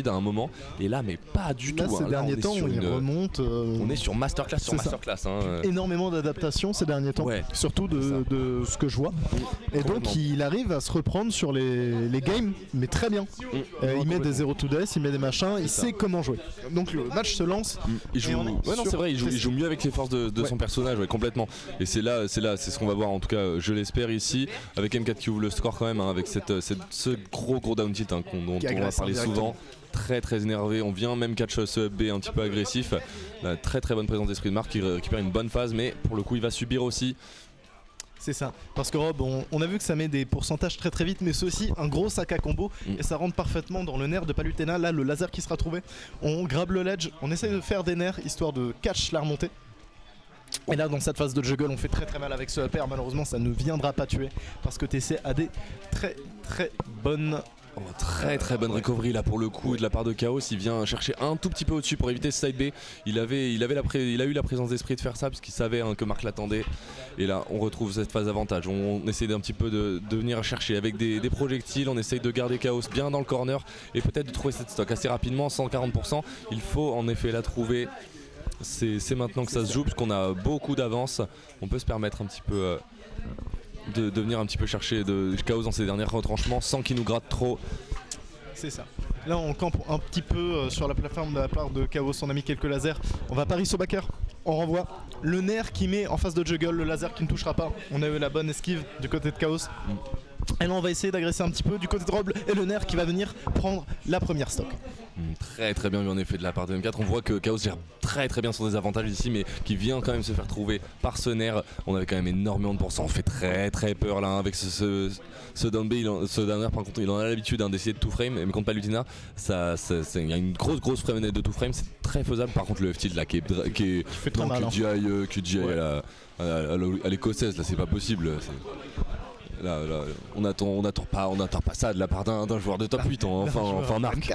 à un moment, et là mais pas du là, tout. Ces derniers temps, il remonte. On est sur masterclass sur masterclass. Énormément d'adaptations ces derniers temps, surtout de ce que je vois. Et donc il arrive à se reprendre sur les games, mais très bien. Il met des 0 to death, il met des machins, il sait comment jouer. Donc le match se lance. Il joue, c'est vrai, il joue mieux avec les forces de son personnage, complètement. Et c'est ce qu'on va voir, en tout cas, je l'espère ici, avec M4 qui ouvre le score quand même, avec ce gros down tilt dont on va parler souvent. Très énervé, on vient même catch ce up B un petit peu agressif. Très bonne présence d'esprit de Marc qui récupère une bonne phase, mais pour le coup il va subir aussi. C'est ça, parce que Rob, on a vu que ça met des pourcentages très vite, mais c'est aussi un gros sac à combo et ça rentre parfaitement dans le nerf de Palutena. Là, le laser qui sera trouvé, on grabe le ledge, on essaye de faire des nerfs histoire de catch la remontée. Et là, dans cette phase de juggle, on fait très mal avec ce upper. Malheureusement, ça ne viendra pas tuer parce que TC a des très bonnes. Très bonne recovery là pour le coup de la part de Chaos. Il vient chercher un tout petit peu au-dessus pour éviter ce side B. Il a eu la présence d'esprit de faire ça parce qu'il savait que Marc l'attendait. Et là on retrouve cette phase avantage. On essaie d'un petit peu de venir chercher avec des projectiles. On essaye de garder Chaos bien dans le corner et peut-être de trouver cette stock assez rapidement, 140%. Il faut en effet la trouver. C'est maintenant que ça se joue parce qu'on a beaucoup d'avance. On peut se permettre un petit peu de venir un petit peu chercher de Chaos dans ses derniers retranchements sans qu'il nous gratte trop. C'est ça. Là on campe un petit peu sur la plateforme de la part de Chaos, on a mis quelques lasers. On va pari au backer, on renvoie le nerf qui met en face de juggle, le laser qui ne touchera pas. On a eu la bonne esquive du côté de Chaos. Et là on va essayer d'agresser un petit peu du côté de Rob et le nerf qui va venir prendre la première stock. Très bien vu en effet de la part de M4. On voit que Chaos gère très bien son désavantage ici, mais qui vient quand même se faire trouver par ce nerf. On avait quand même énormément de pourcents. On fait très peur là avec ce down B. Ce dernier par contre il en a l'habitude d'essayer de tout frame, mais contre Palutena il y a une grosse frame de tout frame, c'est très faisable. Par contre le F-tilt là qui fait très mal, QGI à l'écossaise là, c'est pas possible. Là, on n'attend pas ça de la part d'un joueur de top 8 enfin Marc.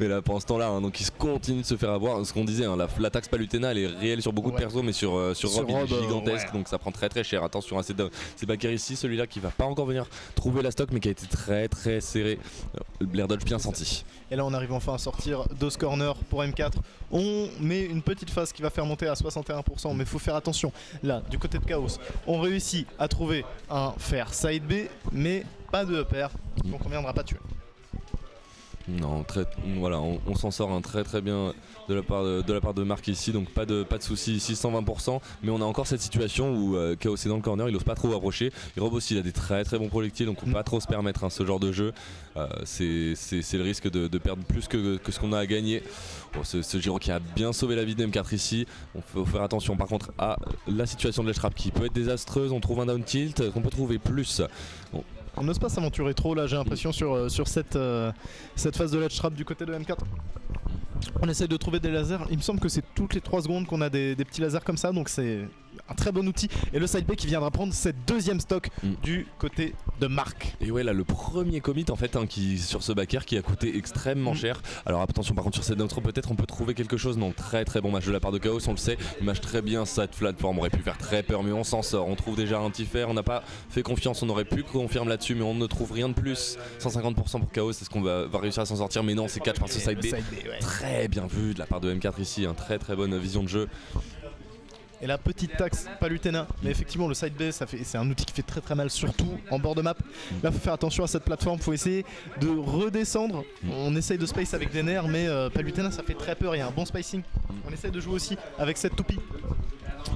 Mais là pour l'instant là, donc il continue de se faire avoir. Ce qu'on disait, l'attaque Palutena elle est réelle sur beaucoup de persos, mais sur Rob il est gigantesque, donc ça prend très cher. Attention à ces backers ici, celui-là qui va pas encore venir trouver la stock, mais qui a été très serré. L'air dodge bien senti. Et là on arrive enfin à sortir de ce corner pour M4. On met une petite phase qui va faire monter à 61%, mais il faut faire attention. Là, du côté de Chaos, on réussit à trouver un fair side B, mais pas de upper, donc on ne viendra pas tuer. Non, voilà, on s'en sort très bien de la part de Marc ici, donc pas de soucis ici, 120%. Mais on a encore cette situation où Chaos est dans le corner, il n'ose pas trop approcher. Et Rob aussi il a des très bons projectiles, donc on peut pas trop se permettre ce genre de jeu. C'est le risque de perdre plus que ce qu'on a à gagner. Bon, ce Giro qui a bien sauvé la vie de M4 ici. On faut faire attention par contre à la situation de l'edge trap qui peut être désastreuse. On trouve un down tilt qu'on peut trouver plus. Bon. On n'ose pas s'aventurer trop là, j'ai l'impression sur cette phase de ledge trap du côté de M4. On essaye de trouver des lasers, il me semble que c'est toutes les 3 secondes qu'on a des petits lasers comme ça, donc c'est un très bon outil. Et le side B qui viendra prendre cette deuxième stock du côté de Marc. Et ouais là le premier commit en fait qui sur ce backer qui a coûté extrêmement cher. Alors attention par contre sur cette outro peut-être on peut trouver quelque chose. Non, très bon match de la part de Chaos, on le sait, il match très bien cette plateforme, on aurait pu faire très peur mais on s'en sort. On trouve déjà un petit fer, on n'a pas fait confiance, on aurait pu confirmer là-dessus mais on ne trouve rien de plus. 150% pour Chaos, est-ce qu'on va réussir à s'en sortir? Mais non, c'est catch par ce side B. Très bien vu de la part de M4 ici, très bonne vision de jeu. Et la petite taxe Palutena, mais effectivement le side B c'est un outil qui fait très mal, surtout en bord de map. Là faut faire attention à cette plateforme, faut essayer de redescendre. On essaye de space avec des nerfs, mais Palutena ça fait très peur, il y a un bon spacing. On essaye de jouer aussi avec cette toupie,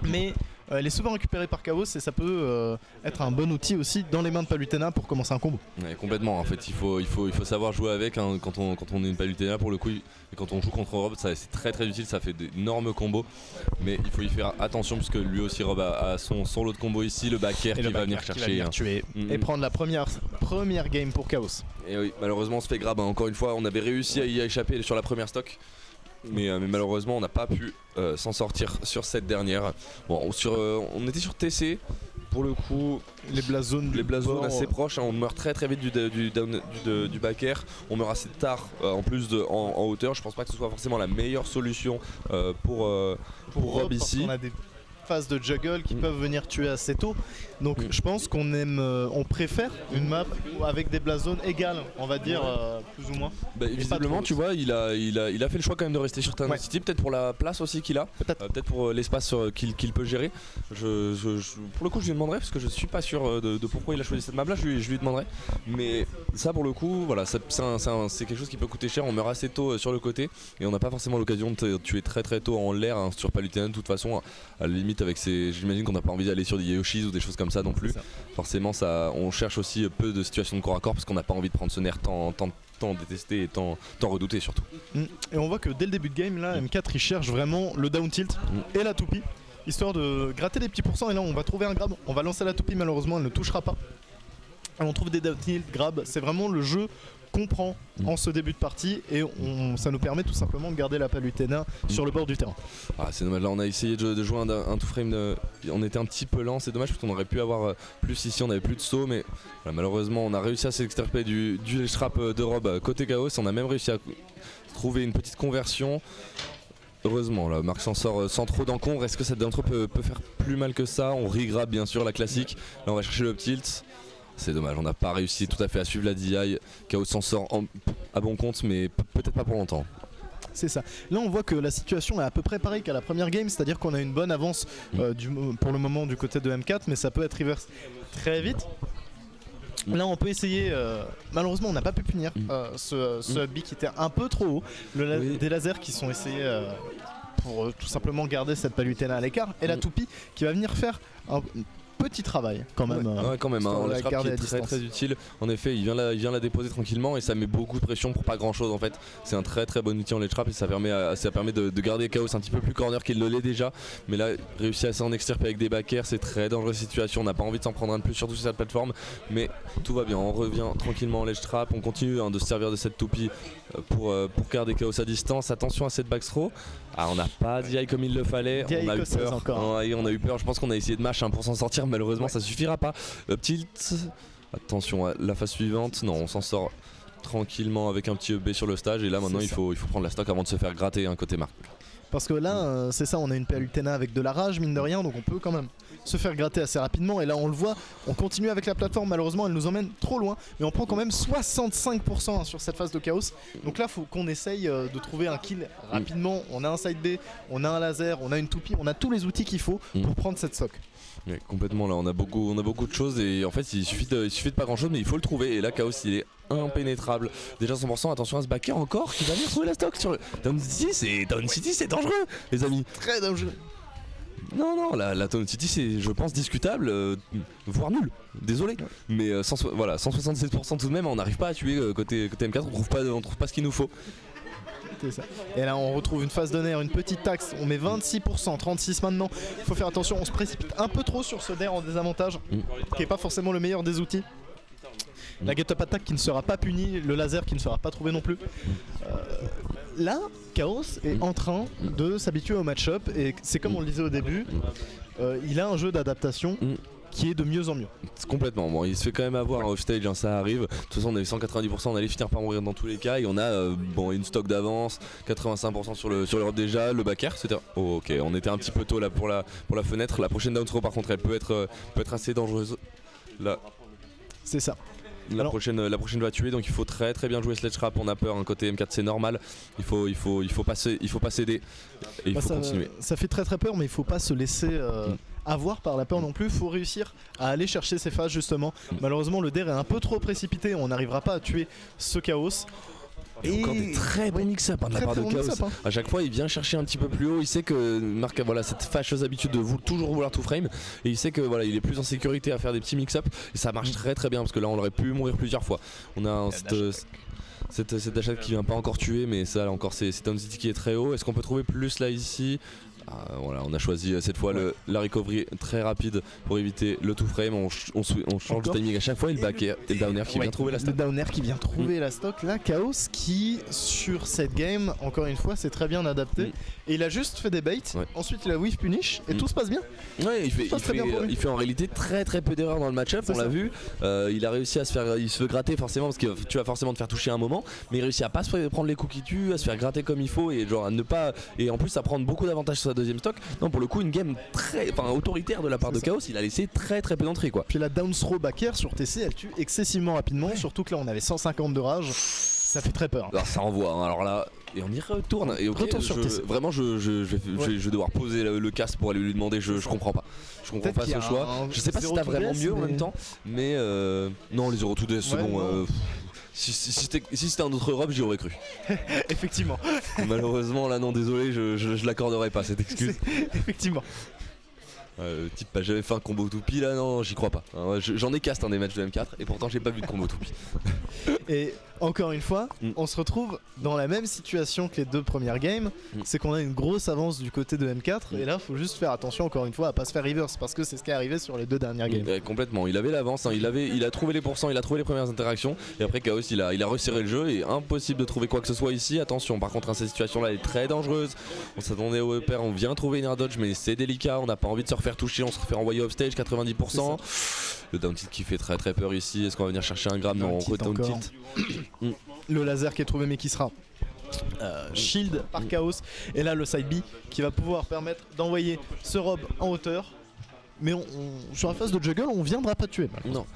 mais elle est souvent récupérée par Chaos et ça peut être un bon outil aussi dans les mains de Palutena pour commencer un combo. Ouais, complètement, en fait il faut savoir jouer avec quand on est une Palutena pour le coup, et quand on joue contre Rob c'est très utile, ça fait d'énormes combos, mais il faut y faire attention puisque lui aussi Rob a son lot de combo ici, le backer qui va venir chercher tuer et prendre la première game pour Chaos. Et oui, malheureusement on se fait grab, encore une fois on avait réussi à y échapper sur la première stock. Mais malheureusement on n'a pas pu s'en sortir sur cette dernière. Bon, on était sur TC pour le coup. Les blast zones assez proches, on meurt très vite du backer. On meurt assez tard en plus en hauteur. Je pense pas que ce soit forcément la meilleure solution pour Rob ici. phases de juggle qui peuvent venir tuer assez tôt. Donc je pense on préfère une map avec des blast zones égales, on va dire, plus ou moins. Visiblement, tu vois, il a fait le choix quand même de rester sur Town City, peut-être pour la place aussi qu'il a, peut-être pour l'espace qu'il peut gérer. Pour le coup, je lui demanderai parce que je suis pas sûr de pourquoi il a choisi cette map là, je lui demanderai. Mais ça, pour le coup, voilà, c'est quelque chose qui peut coûter cher. On meurt assez tôt sur le côté et on n'a pas forcément l'occasion de tuer très très tôt en l'air sur Palutena. De toute façon, à la limite, j'imagine qu'on n'a pas envie d'aller sur des Yoshis ou des choses comme ça non plus. Forcément, on cherche aussi peu de situations de corps à corps parce qu'on n'a pas envie de prendre ce nerf tant détesté et tant redouté surtout. Et on voit que dès le début de game là, M4 il cherche vraiment le down tilt et la toupie, histoire de gratter des petits pourcents. Et là on va trouver un grab, on va lancer la toupie, malheureusement elle ne touchera pas. Et on trouve des down tilt, grab, c'est vraiment le jeu qu'on prend en ce début de partie et ça nous permet tout simplement de garder la Palutena sur le bord du terrain. C'est dommage, là on a essayé de jouer un two frame, on était un petit peu lent, c'est dommage parce qu'on aurait pu avoir plus ici, on avait plus de saut, mais voilà, malheureusement on a réussi à s'extirper du trap de Rob côté Chaos, on a même réussi à trouver une petite conversion. Heureusement, là, Marc s'en sort sans trop d'encombre. Est-ce que cette d'entre peut faire plus mal que ça? On regrab bien sûr la classique, là on va chercher le up tilt. C'est dommage, on n'a pas réussi tout à fait à suivre la DI. Chaos s'en sort à bon compte, mais peut-être pas pour longtemps. C'est ça. Là on voit que la situation est à peu près pareille qu'à la première game, c'est-à-dire qu'on a une bonne avance pour le moment du côté de M4, mais ça peut être reverse très vite. Là on peut essayer, malheureusement on n'a pas pu punir ce B qui était un peu trop haut, des lasers qui sont essayés pour tout simplement garder cette Palutena à l'écart, et la toupie qui va venir faire un petit travail quand même. Quand même, le scrap qui est très utile. En effet, il vient la déposer tranquillement et ça met beaucoup de pression pour pas grand chose en fait. C'est un très très bon outil en ledge trap et ça permet de garder Chaos un petit peu plus corner qu'il ne l'est déjà. Mais là, réussir à s'en extirper avec des backers, c'est très dangereuse situation. On n'a pas envie de s'en prendre un de plus, surtout sur cette plateforme. Mais tout va bien, on revient tranquillement en ledge trap. On continue de se servir de cette toupie pour garder Chaos à distance. Attention à cette backthrow. On n'a pas DI comme il le fallait. On a eu peur. On a eu peur. Je pense qu'on a essayé de match pour s'en sortir. Malheureusement, ça suffira pas. Tilt. Attention à la phase suivante. Non, on s'en sort tranquillement avec un petit EB sur le stage. Et là, maintenant, il faut prendre la stock avant de se faire gratter côté Marc. Parce que là, c'est ça, on a une Palutena avec de la rage, mine de rien, donc on peut quand même se faire gratter assez rapidement. Et là, on le voit, on continue avec la plateforme. Malheureusement, elle nous emmène trop loin, mais on prend quand même 65% sur cette phase de Chaos. Donc là, il faut qu'on essaye de trouver un kill rapidement. On a un side B, on a un laser, on a une toupie, on a tous les outils qu'il faut pour prendre cette stock. Oui, complètement, là on a beaucoup de choses et en fait il suffit de pas grand chose, mais il faut le trouver. Et là Chaos il est impénétrable, déjà 100%. Attention à ce backer encore qui va venir trouver la stock sur le Town City. C'est dangereux les amis, très dangereux. Non, la Town City c'est, je pense, discutable, voire nul, désolé. Mais 167% tout de même, on n'arrive pas à tuer côté M4, on trouve pas ce qu'il nous faut. Ça. Et là on retrouve une phase de nerf, une petite taxe, on met 26%, 36 maintenant. Il faut faire attention, on se précipite un peu trop sur ce nerf en désavantage, qui est pas forcément le meilleur des outils. La get-up attack qui ne sera pas punie, le laser qui ne sera pas trouvé non plus. Là, Chaos est en train de s'habituer au match-up et c'est comme on le disait au début, il a un jeu d'adaptation qui est de mieux en mieux. Complètement, bon, il se fait quand même avoir en offstage, ça arrive. De toute façon on avait 190%, on allait finir par mourir dans tous les cas et on a une stock d'avance, 85% sur l'Europe déjà, le backer, c'était... ok, on était un petit peu tôt là pour la fenêtre. La prochaine down throw par contre elle peut être assez dangereuse. Là. C'est ça. La prochaine va tuer, donc il faut très très bien jouer Sledge Trap. On a peur, côté M4 c'est normal. Il faut pas céder et il faut continuer. Ça fait très très peur, mais il faut pas se laisser avoir par la peur non plus. Il faut réussir à aller chercher ces phases justement. Malheureusement le DER est un peu trop précipité, on n'arrivera pas à tuer ce Chaos. Et encore des très bons mix-up de la part de Chaos. À chaque fois il vient chercher un petit peu plus haut. Il sait que Marc a cette fâcheuse habitude de toujours vouloir tout frame. Et il sait que il est plus en sécurité à faire des petits mix-up. Et ça marche très très bien parce que là on aurait pu mourir plusieurs fois. On a cette Dash qui vient pas encore tuer, mais ça là encore c'est Town City qui est très haut. Est-ce qu'on peut trouver plus là ici? On a choisi cette fois la recovery très rapide pour éviter le two frame. On change de timing à chaque fois et le back air et le down air qui vient trouver la stock. Le down air qui vient trouver la stock. Là, Chaos qui sur cette game, encore une fois, s'est très bien adapté. Et il a juste fait des baits. Ensuite, il a whiff punish et tout se passe bien. Ouais, il fait en réalité très très peu d'erreurs dans le match-up. On l'a vu. Il a réussi à se fait gratter forcément parce que tu vas forcément te faire toucher un moment, mais il réussit à pas se prendre les coups qui tuent, à se faire gratter comme il faut et genre à ne pas, et en plus à prendre beaucoup d'avantages sur deuxième stock. Non, pour le coup, une game très autoritaire de la part de Chaos. Il a laissé très très peu d'entrée quoi. Puis la down throw back air sur TC, elle tue excessivement rapidement, surtout que là on avait 150 de rage. Ça fait très peur. Alors ça envoie, hein. Alors là, et on y retourne. Et ok, Retour sur TC. vraiment, je vais devoir poser le casque pour aller lui demander. Je comprends pas. Je comprends pas ce choix. Je sais pas si t'as vraiment mieux en même temps, mais non, les 0-2 c'est bon. Si c'était un autre Europe, j'y aurais cru. Effectivement. Malheureusement, là, non, désolé, je l'accorderai pas cette excuse. Effectivement. Type pas j'avais fait un combo toupie là, non, j'y crois pas. J'en ai cast des matchs de M4 et pourtant j'ai pas vu de combo toupie. Et encore une fois, on se retrouve dans la même situation que les deux premières games, c'est qu'on a une grosse avance du côté de M4 et là faut juste faire attention encore une fois à pas se faire reverse parce que c'est ce qui est arrivé sur les deux dernières games. Complètement, il avait l'avance, hein, il a trouvé les pourcents, il a trouvé les premières interactions et après Chaos il a resserré le jeu et impossible de trouver quoi que ce soit ici. Attention, par contre cette situation là elle est très dangereuse. On s'attendait au upper, on vient trouver une air dodge mais c'est délicat, on n'a pas envie de se refaire toucher, on se fait renvoyer off stage 90%. Le down tilt qui fait très très peur ici, est-ce qu'on va venir chercher un gramme? Non, on down tilt. Le laser qui est trouvé mais qui sera shield par Chaos et là le side B qui va pouvoir permettre d'envoyer ce rob en hauteur. Mais sur la phase de juggle, on viendra pas tuer. Non,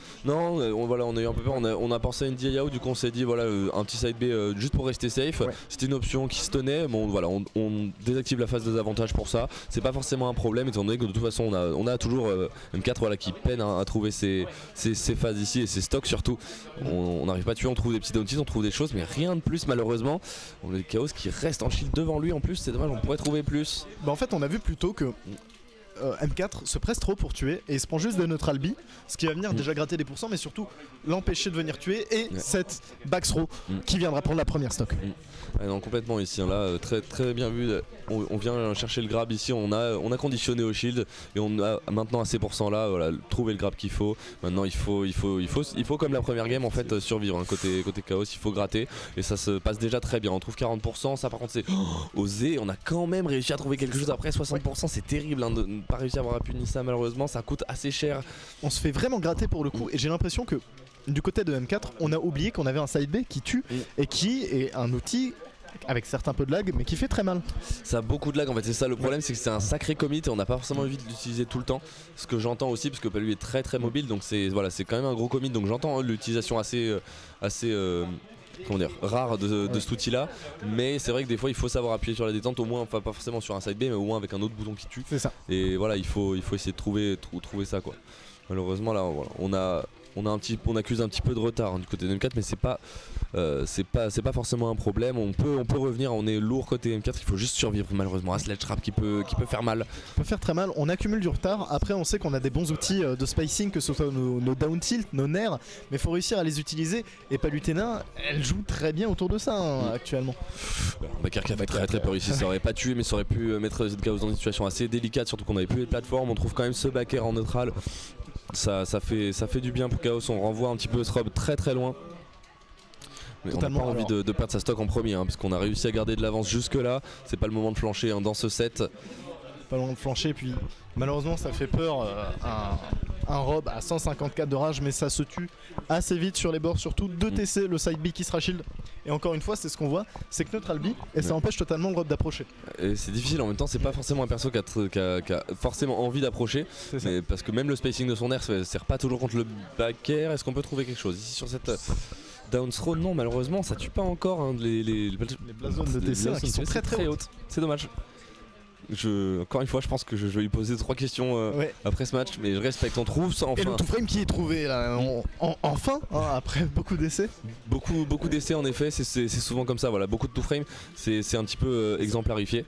voilà, on a eu un peu peur. On a pensé à une DI out, du coup on s'est dit voilà un petit side B juste pour rester safe. Ouais. C'était une option qui se tenait. Bon voilà, on désactive la phase de désavantage pour ça. C'est pas forcément un problème étant donné que de toute façon on a toujours M4 voilà, qui peine à trouver ses phases ici et ses stocks surtout. On n'arrive pas à tuer, on trouve des petits downties, on trouve des choses, mais rien de plus malheureusement. On a le Chaos qui reste en shield devant lui en plus, c'est dommage, on pourrait trouver plus. Bah en fait on a vu plutôt que M4 se presse trop pour tuer et il se prend juste de neutral B, ce qui va venir déjà gratter des pourcents mais surtout l'empêcher de venir tuer et cette back throw qui viendra prendre la première stock. Non, complètement ici, hein, là très très bien vu, on vient chercher le grab ici, on a conditionné au shield et on a maintenant à ces pourcents là voilà, trouver le grab qu'il faut. Maintenant il faut comme la première game en fait survivre, hein, côté Chaos il faut gratter et ça se passe déjà très bien, on trouve 40%, ça par contre c'est osé, on a quand même réussi à trouver quelque chose après 60%, c'est terrible hein, de ne pas réussir à avoir appuyé ça malheureusement, ça coûte assez cher. On se fait vraiment gratter pour le coup et j'ai l'impression que du côté de M4 on a oublié qu'on avait un side B qui tue et qui est un outil avec certains peu de lag mais qui fait très mal. Ça a beaucoup de lag en fait, c'est ça le problème, c'est que c'est un sacré commit et on n'a pas forcément envie de l'utiliser tout le temps. Ce que j'entends aussi parce que lui est très très mobile donc c'est quand même un gros commit donc j'entends l'utilisation assez rare de cet outil là, mais c'est vrai que des fois il faut savoir appuyer sur la détente au moins, enfin pas forcément sur un side B mais au moins avec un autre bouton qui tue. C'est ça. Et voilà il faut essayer de trouver ça quoi. Malheureusement là voilà, on accuse un petit peu de retard hein, du côté de M4 mais c'est pas forcément un problème, on peut revenir, on est lourd côté M4, il faut juste survivre malheureusement à Sledge Trap qui peut faire mal. Peut faire très mal, on accumule du retard, après on sait qu'on a des bons outils de spacing que ce soit nos down tilt, nos nerfs, mais il faut réussir à les utiliser et Palutena elle joue très bien autour de ça hein, actuellement. Bakar qui a fait très très peur ici, ça aurait pas tué mais ça aurait pu mettre Chaos dans une situation assez délicate surtout qu'on avait plus les plateformes, on trouve quand même ce backer en neutral. Ça fait du bien pour Chaos, on renvoie un petit peu ce rob très très loin. Mais on n'a pas envie de perdre sa stock en premier hein, parce qu'on a réussi à garder de l'avance jusque là, c'est pas le moment de flancher hein, dans ce set. Pas le moment de flancher puis malheureusement ça fait peur un rob à 154 de rage mais ça se tue assez vite sur les bords surtout 2 TC, le side B qui sera shield et encore une fois c'est ce qu'on voit, c'est que neutral B et ça empêche totalement le rob d'approcher. Et c'est difficile en même temps, c'est pas forcément un perso qui a forcément envie d'approcher mais parce que même le spacing de son air sert pas toujours contre le back air. Est-ce qu'on peut trouver quelque chose ici sur cette down throw? Non malheureusement ça tue pas encore hein, les blazones de TC qui sont très hautes. C'est dommage. Encore une fois je pense que je vais lui poser 3 questions après ce match mais je respecte, on trouve ça enfin. Et le two frame qui est trouvé là enfin hein, après beaucoup d'essais. Beaucoup d'essais en effet, c'est souvent comme ça, voilà, beaucoup de two frame, c'est un petit peu exemplarifié.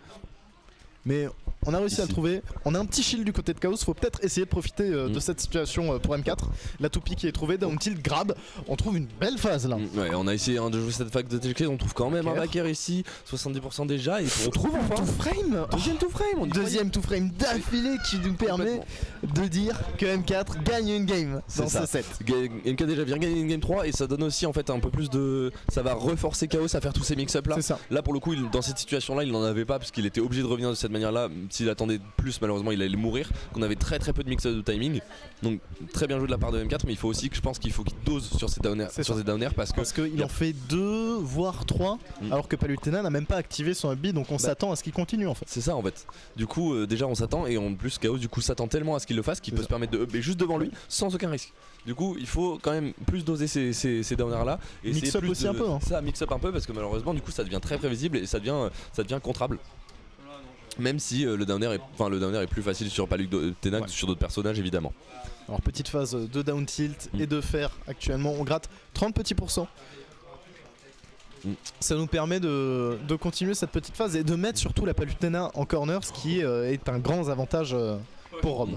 Mais on a réussi à le trouver, on a un petit shield du côté de Chaos, faut peut-être essayer de profiter de cette situation pour M4. La toupie qui est trouvée, down tilt, grab, on trouve une belle phase là. Ouais, on a essayé de jouer cette phase de TGK, on trouve quand même un backer ici, 70% déjà, et on trouve enfin two frame. Deuxième two frame d'affilée qui nous permet de dire que M4 gagne une game dans ce set. MK déjà vient gagner une game 3 et ça donne aussi en fait un peu plus de... Ça va reforcer Chaos à faire tous ces mix-up là. Là pour le coup dans cette situation là il n'en avait pas parce qu'il était obligé de revenir de cette manière là, s'il attendait plus, malheureusement il allait mourir, qu'on avait très peu de mix-up de timing. Donc très bien joué de la part de M4, mais il faut aussi que je pense qu'il faut qu'il dose sur ses down air parce qu'il en fait 2 voire 3 alors que Palutena n'a même pas activé son up B, donc on s'attend à ce qu'il continue en fait. C'est ça en fait. Du coup déjà on s'attend, et en plus Chaos du coup s'attend tellement à ce qu'il le fasse qu'il peut se permettre de up B juste devant lui sans aucun risque. Du coup il faut quand même plus doser ces down air là, et mix up aussi un peu ça mix up un peu, parce que malheureusement du coup ça devient très prévisible et ça devient contrable. Même si le down air est plus facile sur Palutena que sur d'autres personnages évidemment. Alors petite phase de down tilt et de fer, actuellement on gratte 30 petits %. Ça nous permet de continuer cette petite phase et de mettre surtout la Palutena en corner, ce qui est un grand avantage pour Rob.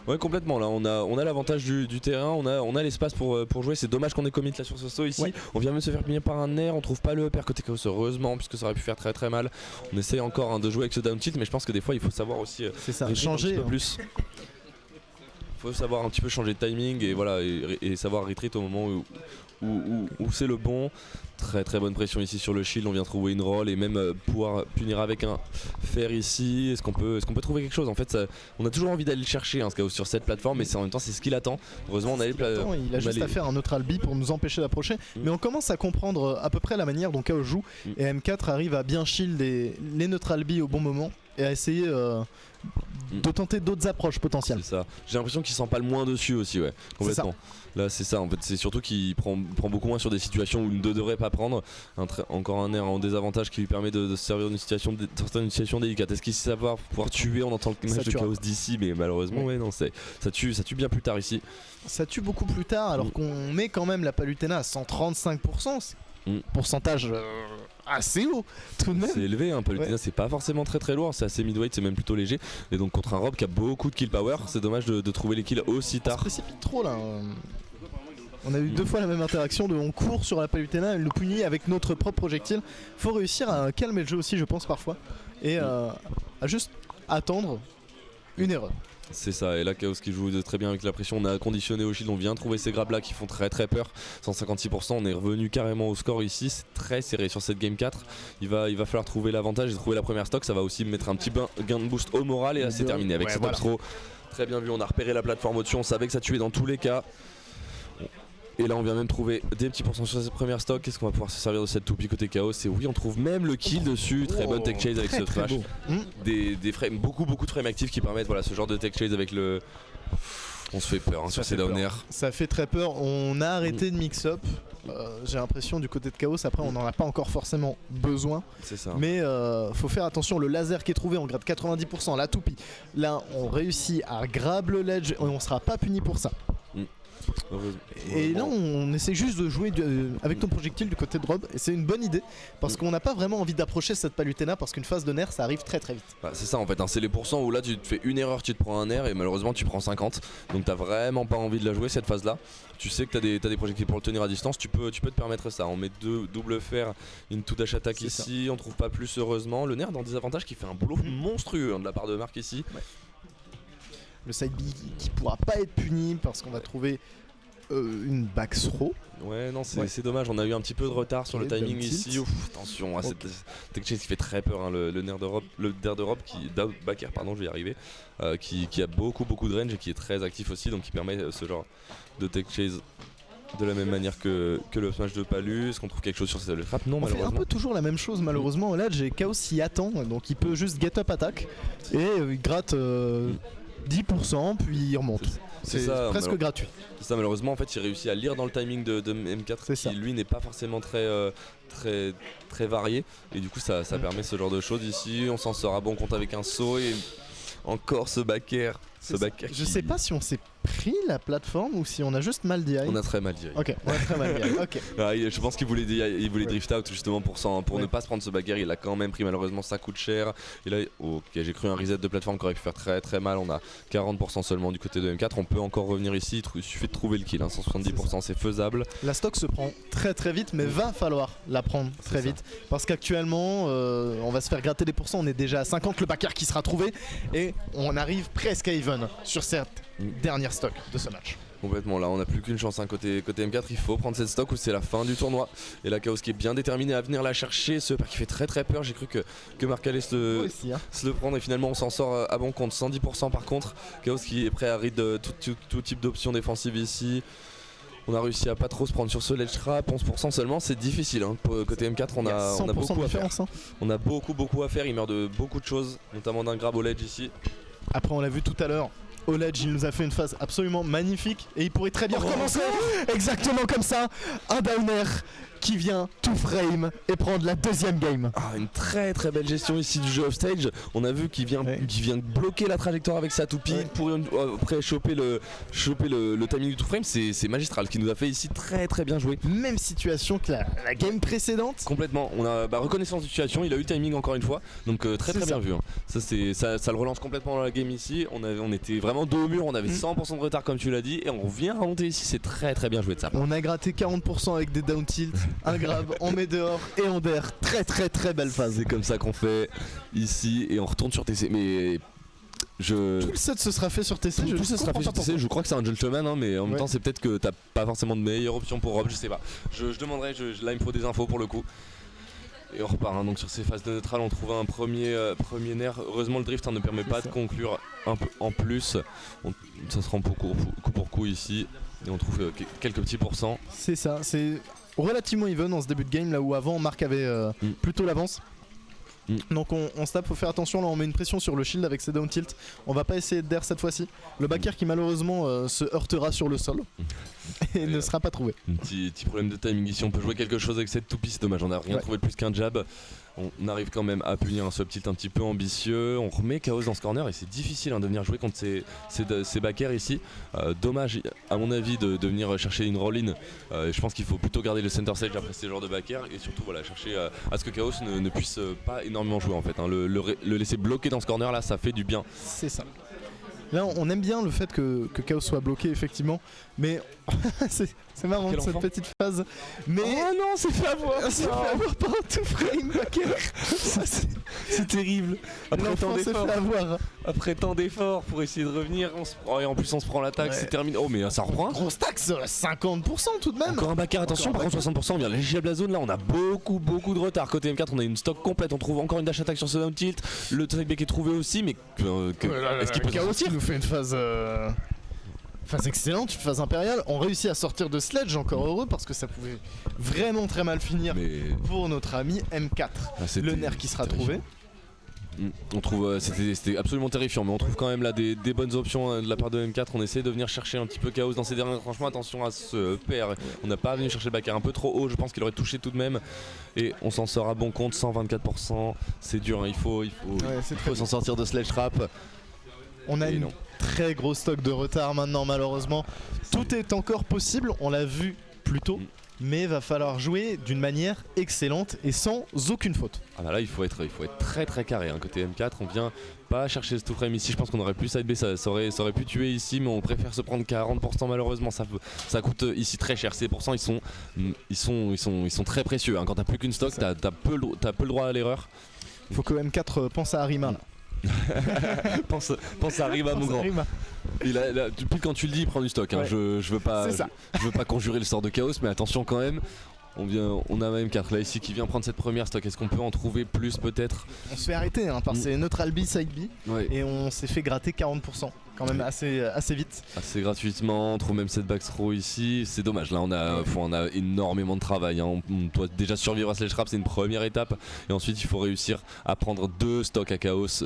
Ouais, complètement. Là on a l'avantage du terrain, on a l'espace pour jouer. C'est dommage qu'on ait commit là sur ce saut ici. On vient même se faire punir par un air, on trouve pas le upper côté Chaos heureusement, puisque ça aurait pu faire très mal. On essaie encore de jouer avec ce down tilt, mais je pense que des fois il faut savoir aussi changer un peu plus. Faut savoir un petit peu changer de timing et voilà, et savoir retreat au moment où c'est le bon. Très bonne pression ici sur le shield, on vient trouver une roll et même pouvoir punir avec un fer ici. Est-ce qu'on peut trouver quelque chose? En fait on a toujours envie d'aller le chercher Chaos sur cette plateforme, mais en même temps c'est ce qu'il attend. Heureusement on a il a juste à faire un neutral B pour nous empêcher d'approcher, mais on commence à comprendre à peu près la manière dont Chaos joue, et M4 arrive à bien shield les neutral B au bon moment et à essayer de tenter d'autres approches potentielles. C'est ça. J'ai l'impression qu'il sent pas le moins dessus aussi, ouais, complètement. Là c'est ça en fait, c'est surtout qu'il prend beaucoup moins sur des situations où il ne devrait pas prendre. Encore un air en désavantage qui lui permet de se servir d'une situation délicate. Est-ce qu'il sait savoir pouvoir tuer? On entend le match de Chaos d'ici, mais malheureusement non, ça tue bien plus tard ici. Ça tue beaucoup plus tard alors qu'on met quand même la Palutena à 135%. Pourcentage assez haut tout de même. C'est élevé, Palutena c'est pas forcément très lourd, c'est assez midweight, c'est même plutôt léger. Et donc contre un Rob qui a beaucoup de kill power, c'est dommage de trouver les kills aussi tard. On se précipite trop là. On a eu 2 fois la même interaction on court sur la Palutena, elle nous punit avec notre propre projectile. Faut réussir à calmer le jeu aussi, je pense, parfois, et à juste attendre une erreur. C'est ça, et là Chaos qui joue très bien avec la pression, on a conditionné au shield, on vient trouver ces grabs là qui font très peur. 156%, on est revenu carrément au score ici, c'est très serré sur cette game 4. Il va falloir trouver l'avantage et trouver la première stock, ça va aussi mettre un petit gain de boost au moral, et là c'est terminé avec cet upthrow. Très bien vu, on a repéré la plateforme au-dessus, on savait que ça tuait dans tous les cas. Et là on vient même trouver des petits pourcents sur cette première stock. Qu'est-ce qu'on va pouvoir se servir de cette toupie côté Chaos? Et oui, on trouve même le kill dessus. Très bonne tech chase avec ce flash. Des frames, beaucoup de frames actifs qui permettent ce genre de tech chase avec le... On se fait peur sur ces down air. Ça fait très peur. On a arrêté de mix-up. J'ai l'impression du côté de Chaos. Après on n'en a pas encore forcément besoin. C'est ça. Mais faut faire attention. Le laser qui est trouvé, on gratte 90%. La toupie. Là on réussit à grab le ledge et on sera pas puni pour ça. Et là on essaie juste de jouer avec ton projectile du côté de Rob, et c'est une bonne idée parce qu'on n'a pas vraiment envie d'approcher cette Palutena parce qu'une phase de nerf ça arrive très vite. C'est ça en fait, c'est les pourcents où là tu te fais une erreur, tu te prends un nerf et malheureusement tu prends 50, donc t'as vraiment pas envie de la jouer cette phase là. Tu sais que t'as des projectiles pour le tenir à distance, tu peux te permettre ça. On met 2 double fer, une tout dash attack ici, on trouve pas plus heureusement. Le nerf dans des avantages qui fait un boulot monstrueux de la part de Marc ici. Le side B qui pourra pas être puni parce qu'on va trouver une back throw. Ouais, non, c'est dommage, on a eu un petit peu de retard sur le timing ici. Attention à cette tech chase qui fait très peur, le nerf d'Europe, back air, pardon, je vais y arriver, qui a beaucoup de range et qui est très actif aussi, donc qui permet ce genre de tech chase de la même manière que le smash de Palu. Est-ce qu'on trouve quelque chose sur cette frappe? Non, malheureusement. On fait un peu toujours la même chose malheureusement. Là, Chaos s'y attend, donc il peut juste get up attack et il gratte 10% puis il remonte. C'est presque gratuit. C'est ça, malheureusement en fait il réussit à lire dans le timing de M4 qui lui n'est pas forcément très varié, et du coup ça permet ce genre de choses ici. On s'en sort à bon compte avec un saut et encore ce back air. Je sais pas si on s'est pris la plateforme ou si on a juste mal DI. On a très mal DI. Ok, on a très mal DI. Okay. Je pense qu'il voulait drift out justement pour ne pas se prendre ce back air. Il a quand même pris, malheureusement ça coûte cher. Et là, j'ai cru un reset de plateforme qui aurait pu faire très mal. On a 40% seulement du côté de M4. On peut encore revenir ici, il suffit de trouver le kill. 170% c'est faisable. La stock se prend très vite, mais va falloir la prendre très vite. Parce qu'actuellement, on va se faire gratter des pourcents. On est déjà à 50, le back air qui sera trouvé. Et on arrive presque à even sur cette dernière stock de ce match. Complètement, là on n'a plus qu'une chance côté M4, il faut prendre cette stock ou c'est la fin du tournoi. Et la Chaos qui est bien déterminé à venir la chercher, ce pack qui fait très peur, j'ai cru que Marc allait se le prendre et finalement on s'en sort à bon compte, 110% par contre. Chaos qui est prêt à read tout type d'options défensives ici. On a réussi à pas trop se prendre sur ce ledge trap, 11% seulement, c'est difficile. Hein. Côté M4, on a beaucoup à faire. On a beaucoup à faire, il meurt de beaucoup de choses, notamment d'un grab au ledge ici. Après, on l'a vu tout à l'heure. Au ledge, il nous a fait une phase absolument magnifique et il pourrait très bien recommencer exactement comme ça. Un downer qui vient tout frame et prendre la deuxième game. Une très belle gestion ici du jeu off stage. On a vu qu'il vient bloquer la trajectoire avec sa toupie pour après choper le timing du tout frame. C'est magistral, qui nous a fait ici très bien joué. Même situation que la game précédente. Complètement, on a reconnaissance de situation, il a eu le timing encore une fois, donc très bien vu. Hein. Ça le relance complètement dans la game ici. On était vraiment dos au mur, on avait 100% de retard comme tu l'as dit et on vient remonter ici, c'est très bien joué de sa part. On a gratté 40% avec des down tilt, un grab, on met dehors et on dare. Très belle phase. C'est comme ça qu'on fait ici et on retourne sur TC. Mais tout le set se sera fait sur TC. Je crois que c'est un gentleman, hein, mais en même temps c'est peut-être que t'as pas forcément de meilleure option pour Rob, je sais pas. Je demanderai, là il me faut des infos pour le coup. Et on repart, hein, donc sur ces phases de neutral on trouve un premier nerf. Heureusement le drift ne permet pas de conclure un peu en plus. Ça se rend coup pour coup ici et on trouve quelques petits pourcents. C'est ça, c'est relativement even en ce début de game, là où avant Marc avait plutôt l'avance. Donc on se tape, faut faire attention, là on met une pression sur le shield avec ses down tilt. On va pas essayer de dare cette fois-ci. Le backer qui malheureusement se heurtera sur le sol et ne sera pas trouvé. Un petit problème de timing ici, on peut jouer quelque chose avec cette toupie, c'est dommage, on n'a rien trouvé de plus qu'un jab. On arrive quand même à punir un sub tilt un petit peu ambitieux, on remet Chaos dans ce corner et c'est difficile de venir jouer contre ces backers ici. Dommage à mon avis de venir chercher une roll-in. Je pense qu'il faut plutôt garder le center stage après ces genres de backers et surtout chercher à ce que Chaos ne puisse pas énormément jouer en fait. Hein. Le laisser bloquer dans ce corner là, ça fait du bien. C'est ça. Là on aime bien le fait que Chaos soit bloqué effectivement, mais c'est marrant cette petite phase. Mais oh non, c'est fait avoir. C'est fait avoir par un tout frame backer. C'est terrible. Après tant d'efforts pour essayer de revenir, et en plus on se prend l'attaque, c'est terminé. Oh mais ça reprend. Gros stack, 50% tout de même. Encore un backer, attention, par contre 60%, on vient léger la zone. Là on a beaucoup de retard. Côté M4 on a une stock complète, on trouve encore une dash attack sur ce down tilt. Le sideback est trouvé aussi, mais est-ce qu'il peut Chaos nous fait une phase excellente, une phase impériale. On réussit à sortir de Sledge, encore heureux, parce que ça pouvait vraiment très mal finir pour notre ami M4. Le nerf qui sera trouvé. On trouve c'était absolument terrifiant, mais on trouve quand même là des bonnes options de la part de M4. On essaie de venir chercher un petit peu Chaos dans ces derniers. Franchement attention à ce PR. On n'a pas venu chercher le backer un peu trop haut, je pense qu'il aurait touché tout de même. Et on s'en sort à bon compte, 124%. C'est dur, hein. il faut s'en sortir de Sledge Trap. On a une très grosse stock de retard maintenant malheureusement. Tout est encore possible, on l'a vu plus tôt. Mais va falloir jouer d'une manière excellente et sans aucune faute. Ah bah là il faut être très carré, hein. Côté M4 on vient pas chercher ce tout frame ici, je pense qu'on aurait pu side B, ça aurait pu tuer ici, mais on préfère se prendre 40% malheureusement, ça coûte ici très cher. Ces pourcents ils sont très précieux, hein. Quand t'as plus qu'une stock t'as peu le droit à l'erreur. Faut que M4 pense à Arima là. pense à Rima mon grand. Depuis quand tu le dis il prend du stock, hein. Je veux pas conjurer le sort de Chaos, mais attention quand même. On a même 4 là ici qui vient prendre cette première stock. Est-ce qu'on peut en trouver plus peut-être? On se fait arrêter par ces neutral B, side B et on s'est fait gratter 40% quand même assez vite. Assez gratuitement, on trouve même cette back throw ici. C'est dommage, là on a énormément de travail, hein. On doit déjà survivre à Sledge Trap, c'est une première étape. Et ensuite il faut réussir à prendre 2 stocks à Chaos.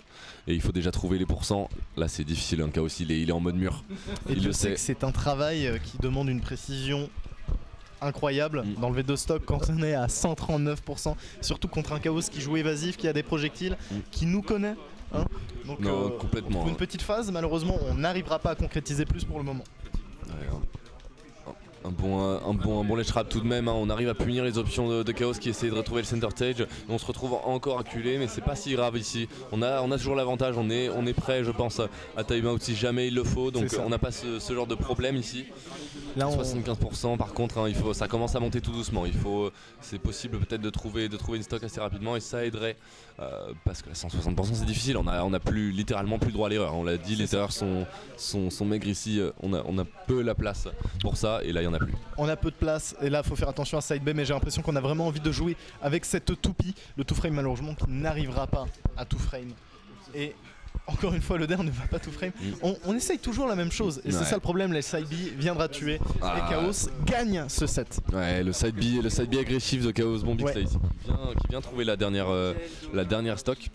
Et il faut déjà trouver les pourcents. Là c'est difficile, hein. Chaos il est en mode mur. Et il le sait que c'est un travail qui demande une précision incroyable d'enlever 2 stocks quand on est à 139%, surtout contre un Chaos qui joue évasif, qui a des projectiles, qui nous connaît, hein. Donc complètement, pour une petite phase, malheureusement on n'arrivera pas à concrétiser plus pour le moment. Un bon ledge trap tout de même, hein. On arrive à punir les options de Chaos qui essaient de retrouver le center stage. On se retrouve encore acculé, mais c'est pas si grave ici. On a toujours l'avantage, on est prêt je pense à time out si jamais il le faut, donc on n'a pas ce genre de problème ici. Là, 75% par contre, hein, ça commence à monter tout doucement. C'est possible peut-être de trouver une stock assez rapidement et ça aiderait parce que la 160% c'est difficile. On a littéralement plus droit à l'erreur. On l'a dit, les erreurs sont maigres ici. On a peu la place pour ça et là il y en a plus. On a peu de place et là faut faire attention à side B, mais j'ai l'impression qu'on a vraiment envie de jouer avec cette toupie. Le two frame malheureusement qui n'arrivera pas à two frame. Et encore une fois, le der ne va pas tout frame. On essaye toujours la même chose et c'est ça le problème. Les side B viendra tuer et Chaos gagne ce set. Ouais, le side B agressif de Chaos Bombix là, ici, qui vient trouver la dernière stock.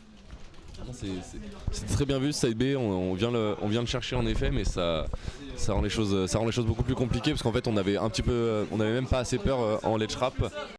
C'est très bien vu ce side B, on vient le chercher en effet, mais ça rend les choses beaucoup plus compliquées parce qu'en fait on avait même pas assez peur en ledge trap.